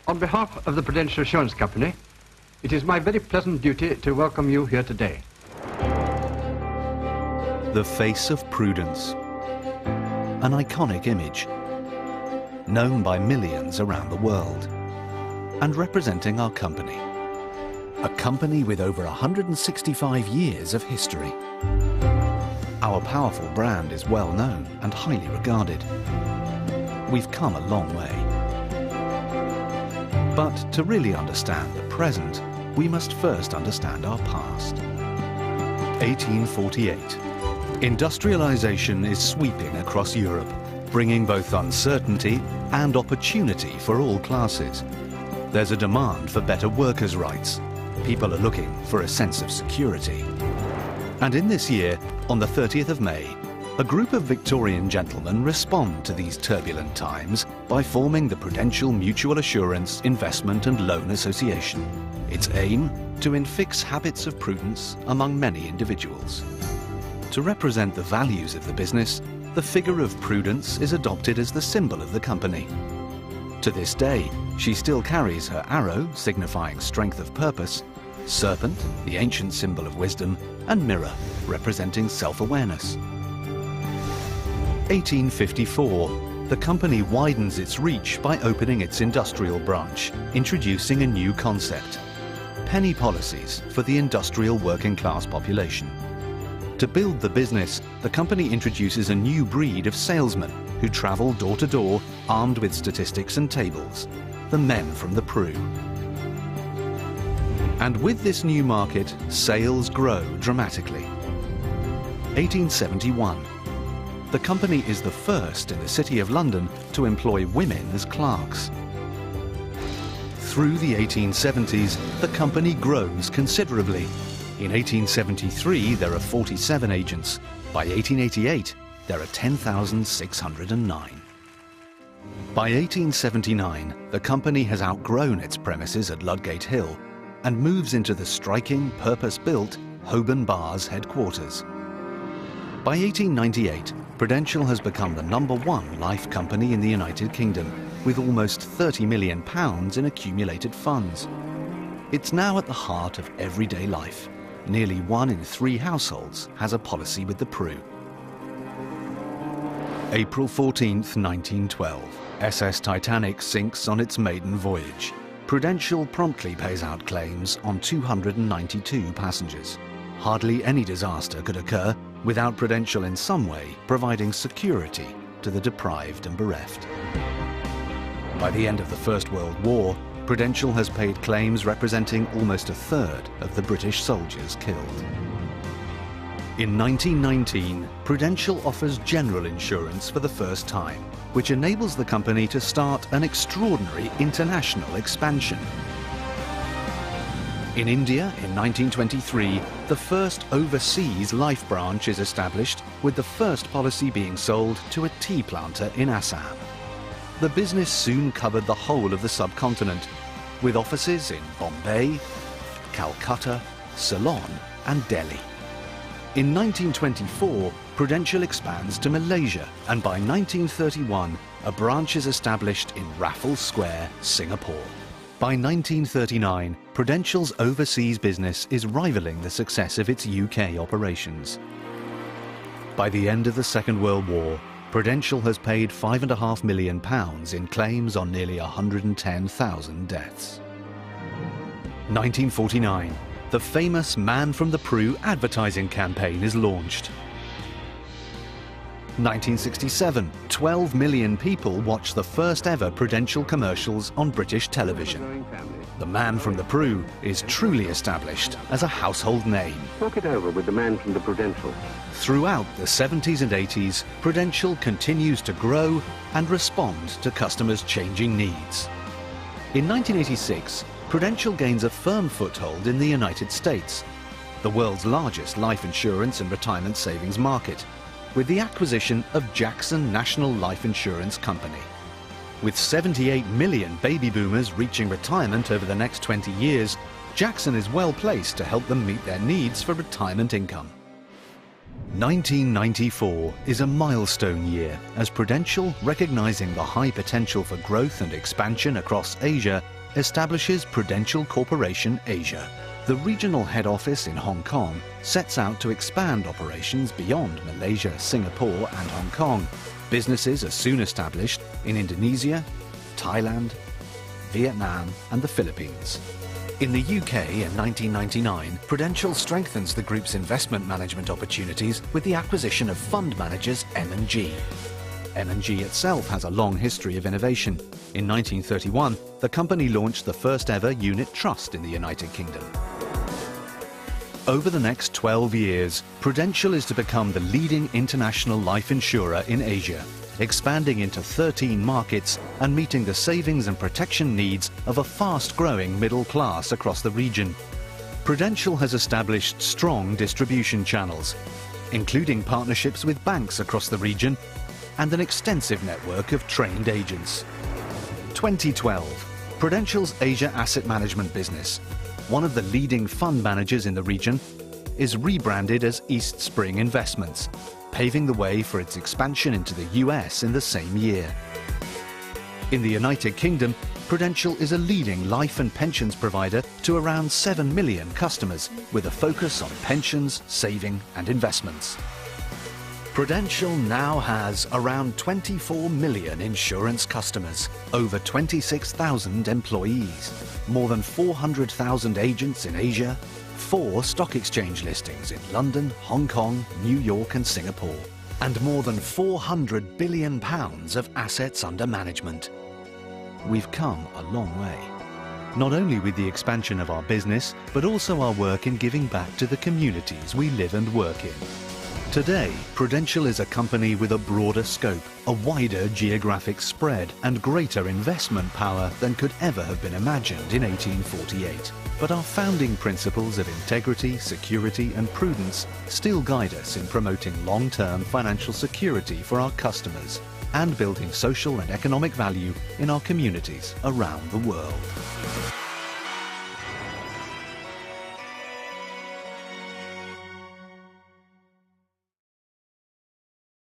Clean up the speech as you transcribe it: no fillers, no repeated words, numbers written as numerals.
On behalf of the Prudential Insurance Company, it is my very pleasant duty to welcome you here today. The face of prudence, an iconic image, known by millions around the world, and representing our company. A company with over 165 years of history. Our powerful brand is well known and highly regarded. We've come a long way. But to really understand the present, we must first understand our past. 1848. Industrialization is sweeping across Europe, bringing both uncertainty and opportunity for all classes. There's a demand for better workers' rights. People are looking for a sense of security. And in this year, on the 30th of May, a group of Victorian gentlemen respond to these turbulent times by forming the Prudential Mutual Assurance Investment and Loan Association. Its aim, to infix habits of prudence among many individuals. To represent the values of the business, the figure of prudence is adopted as the symbol of the company. To this day, she still carries her arrow, signifying strength of purpose, serpent, the ancient symbol of wisdom, and mirror, representing self-awareness. 1854, the company widens its reach by opening its industrial branch, introducing a new concept: penny policies for the industrial working class population. To build the business, the company introduces a new breed of salesmen who travel door to door armed with statistics and tables, the men from the Pru. And with this new market, sales grow dramatically. 1871. The company is the first in the City of London to employ women as clerks. Through the 1870s, the company grows considerably. In 1873, there are 47 agents. By 1888, there are 10,609. By 1879, the company has outgrown its premises at Ludgate Hill and moves into the striking, purpose-built Holborn Bars headquarters. By 1898, Prudential has become the #1 life company in the United Kingdom, with almost £30 million in accumulated funds. It's now at the heart of everyday life. Nearly 1 in 3 households has a policy with the Pru. April 14th, 1912. SS Titanic sinks on its maiden voyage. Prudential promptly pays out claims on 292 passengers. Hardly any disaster could occur without Prudential in some way providing security to the deprived and bereft. By the end of the First World War, Prudential has paid claims representing almost a third of the British soldiers killed. In 1919, Prudential offers general insurance for the first time, which enables the company to start an extraordinary international expansion. In India, in 1923, the first overseas life branch is established, with the first policy being sold to a tea planter in Assam. The business soon covered the whole of the subcontinent, with offices in Bombay, Calcutta, Ceylon and Delhi. In 1924, Prudential expands to Malaysia, and by 1931, a branch is established in Raffles Square, Singapore. By 1939, Prudential's overseas business is rivaling the success of its UK operations. By the end of the Second World War, Prudential has paid £5.5 million in claims on nearly 110,000 deaths. 1949, the famous Man from the Pru advertising campaign is launched. 1967, 12 million people watched the first ever Prudential commercials on British television. The Man from the Pru is truly established as a household name. Talk it over with the Man from the Prudential. Throughout the 70s and 80s, Prudential continues to grow and respond to customers' changing needs. In 1986, Prudential gains a firm foothold in the United States, the world's largest life insurance and retirement savings market, with the acquisition of Jackson National Life Insurance Company. With 78 million baby boomers reaching retirement over the next 20 years, Jackson is well placed to help them meet their needs for retirement income. 1994 is a milestone year as Prudential, recognizing the high potential for growth and expansion across Asia, establishes Prudential Corporation Asia. The regional head office in Hong Kong sets out to expand operations beyond Malaysia, Singapore and Hong Kong. Businesses are soon established in Indonesia, Thailand, Vietnam and the Philippines. In the UK in 1999, Prudential strengthens the group's investment management opportunities with the acquisition of fund managers M&G. M&G itself has a long history of innovation. In 1931, the company launched the first ever unit trust in the United Kingdom. Over the next 12 years, Prudential is to become the leading international life insurer in Asia, expanding into 13 markets and meeting the savings and protection needs of a fast-growing middle class across the region. Prudential has established strong distribution channels, including partnerships with banks across the region and an extensive network of trained agents. 2012, Prudential's Asia Asset Management business, one of the leading fund managers in the region, is rebranded as East Spring Investments, paving the way for its expansion into the US in the same year. In the United Kingdom, Prudential is a leading life and pensions provider to around 7 million customers, with a focus on pensions, saving and investments. Prudential now has around 24 million insurance customers, over 26,000 employees, more than 400,000 agents in Asia, 4 stock exchange listings in London, Hong Kong, New York and Singapore, and more than £400 billion of assets under management. We've come a long way, not only with the expansion of our business, but also our work in giving back to the communities we live and work in. Today, Prudential is a company with a broader scope, a wider geographic spread and greater investment power than could ever have been imagined in 1848. But our founding principles of integrity, security and prudence still guide us in promoting long-term financial security for our customers and building social and economic value in our communities around the world.